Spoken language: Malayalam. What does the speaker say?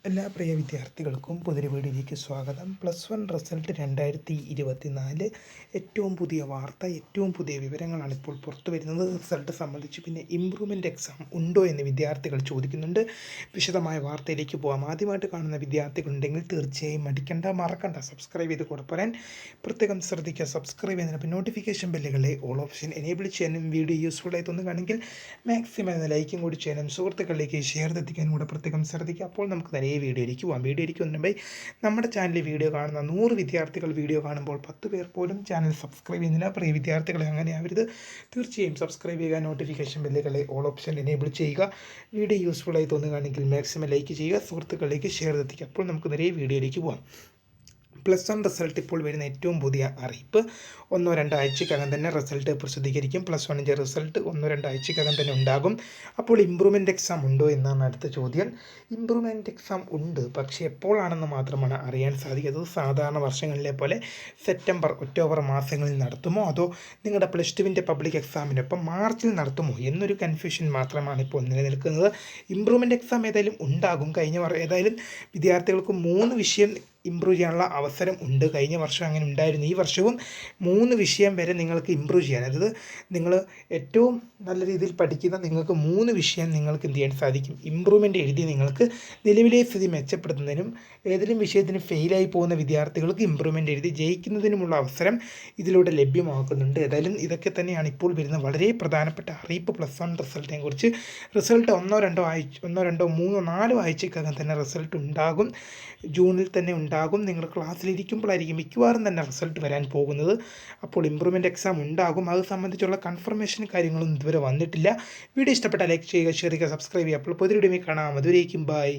എല്ലാ പ്രിയ വിദ്യാർത്ഥികൾക്കും പുതിയൊരു വീഡിയോയിലേക്ക് സ്വാഗതം. +1 റിസൾട്ട് 2024 ഏറ്റവും പുതിയ വാർത്ത, ഏറ്റവും പുതിയ വിവരങ്ങളാണ് ഇപ്പോൾ പുറത്തു വരുന്നത്. റിസൾട്ട് സംബന്ധിച്ച് പിന്നെ ഇമ്പ്രൂവ്മെൻറ്റ് എക്സാം ഉണ്ടോ എന്ന് വിദ്യാർത്ഥികൾ ചോദിക്കുന്നുണ്ട്. വിശദമായ വാർത്തയിലേക്ക് പോകാം. ആദ്യമായിട്ട് കാണുന്ന വിദ്യാർത്ഥികളുണ്ടെങ്കിൽ തീർച്ചയായും മറക്കണ്ട സബ്സ്ക്രൈബ് ചെയ്ത് കൂടെ പറയാൻ പ്രത്യേകം ശ്രദ്ധിക്കുക. സബ്സ്ക്രൈബ് ചെയ്യുന്നതിന് നോട്ടിഫിക്കേഷൻ ബെല്ലുകളെ ഓൾ ഓപ്ഷൻ എനേബിൾ ചെയ്യാനും വീഡിയോ യൂസ്ഫുൾ ആയി തോന്നുകയാണെങ്കിൽ മാക്സിമം എന്ന ലൈക്കും കൂടി ചെയ്യാനും സുഹൃത്തുക്കളിലേക്ക് ഷെയർ എത്തിക്കാനും കൂടെ പ്രത്യേകം ശ്രദ്ധിക്കുക. അപ്പോൾ നമുക്ക് നേരെ വീഡിയോയിലേക്ക് പോകാം. വീഡിയോയിലേക്ക് വന്നുമ്പോൾ നമ്മുടെ ചാനലിൽ വീഡിയോ കാണുന്ന 100 വിദ്യാർത്ഥികൾ വീഡിയോ കാണുമ്പോൾ 10 പേർ പോലും ചാനൽ സബ്സ്ക്രൈബ് ചെയ്യുന്നില്ല. പ്രിയ വിദ്യാർത്ഥികളെ അങ്ങനെ ആവരുത്. തീർച്ചയായും സബ്സ്ക്രൈബ് ചെയ്യുക, നോട്ടിഫിക്കേഷൻ ബെല്ലുകളെ ഓൾ ഓപ്ഷൻ എനേബിൾ ചെയ്യുക. വീഡിയോ യൂസ്ഫുൾ ആയി തോന്നുകയാണെങ്കിൽ മാക്സിമം ലൈക്ക് ചെയ്യുക, സുഹൃത്തുക്കളിലേക്ക് ഷെയർ എത്തിക്കുക. അപ്പോൾ നമുക്ക് നേരെ വീഡിയോയിലേക്ക് പോകാം. +1 റിസൾട്ട് ഇപ്പോൾ വരുന്ന ഏറ്റവും പുതിയ അറിയിപ്പ്. 1-2 ആഴ്ചക്കകം തന്നെ റിസൾട്ട് പ്രസിദ്ധീകരിക്കും. +1ൻ്റെ റിസൾട്ട് 1-2 ആഴ്ചക്കകം തന്നെ ഉണ്ടാകും. അപ്പോൾ ഇമ്പ്രൂവ്മെൻറ്റ് എക്സാം ഉണ്ടോ എന്നാണ് അടുത്ത ചോദ്യം. ഇമ്പ്രൂവ്മെൻറ്റ് എക്സാം ഉണ്ട്, പക്ഷേ എപ്പോഴാണെന്ന് മാത്രമാണ് അറിയാൻ സാധിക്കുന്നത്. സാധാരണ വർഷങ്ങളിലെ പോലെ സെപ്റ്റംബർ, ഒക്ടോബർ മാസങ്ങളിൽ നടത്തുമോ, അതോ നിങ്ങളുടെ +2ൻ്റെ പബ്ലിക് എക്സാമിനൊപ്പം മാർച്ചിൽ നടത്തുമോ എന്നൊരു കൺഫ്യൂഷൻ മാത്രമാണ് ഇപ്പോൾ നിലനിൽക്കുന്നത്. ഇമ്പ്രൂവ്മെൻറ്റ് എക്സാം ഏതായാലും ഉണ്ടാകും. ഏതായാലും വിദ്യാർത്ഥികൾക്ക് 3 വിഷയം ഇമ്പ്രൂവ് ചെയ്യാനുള്ള അവസരം ഉണ്ട്. കഴിഞ്ഞ വർഷം അങ്ങനെ ഉണ്ടായിരുന്നു. ഈ വർഷവും 3 വിഷയം വരെ നിങ്ങൾക്ക് ഇമ്പ്രൂവ് ചെയ്യാൻ, അതായത് നിങ്ങൾ ഏറ്റവും നല്ല രീതിയിൽ പഠിക്കുന്ന നിങ്ങൾക്ക് 3 വിഷയം നിങ്ങൾക്ക് എന്ത് ചെയ്യാൻ സാധിക്കും, ഇമ്പ്രൂവ്മെൻറ്റ് എഴുതി നിങ്ങൾക്ക് നിലവിലെ സ്ഥിതി മെച്ചപ്പെടുത്തുന്നതിനും ഏതെങ്കിലും വിഷയത്തിന് ഫെയിലായി പോകുന്ന വിദ്യാർത്ഥികൾക്ക് ഇമ്പ്രൂവ്മെൻറ്റ് എഴുതി ജയിക്കുന്നതിനുമുള്ള അവസരം ഇതിലൂടെ ലഭ്യമാക്കുന്നുണ്ട്. ഏതായാലും ഇതൊക്കെ തന്നെയാണ് ഇപ്പോൾ വരുന്ന വളരെ പ്രധാനപ്പെട്ട അറിയിപ്പ് +1 റിസൾട്ടിനെ കുറിച്ച്. റിസൾട്ട് 1-2-3-4 ആഴ്ചക്കകം തന്നെ റിസൾട്ട് ഉണ്ടാകും. ജൂണിൽ തന്നെ ഉണ്ടാകും. നിങ്ങൾ ക്ലാസ്സിലിരിക്കുമ്പോഴായിരിക്കും മിക്കവാറും തന്നെ റിസൾട്ട് വരാൻ പോകുന്നത്. അപ്പോൾ ഇമ്പ്രൂവ്മെൻറ്റ് എക്സാം ഉണ്ടാകും. അത് സംബന്ധിച്ചുള്ള കൺഫർമേഷൻ കാര്യങ്ങളൊന്നും ഇതുവരെ വന്നിട്ടില്ല. വീഡിയോ ഇഷ്ടപ്പെട്ടാൽ ലൈക്ക് ചെയ്യുക, ഷെയർ ചെയ്യുക, സബ്സ്ക്രൈബ് ചെയ്യുക. അപ്പോൾ പുതിയ വീഡിയോയിൽ കാണാം. അതുവരേക്കും ബൈ.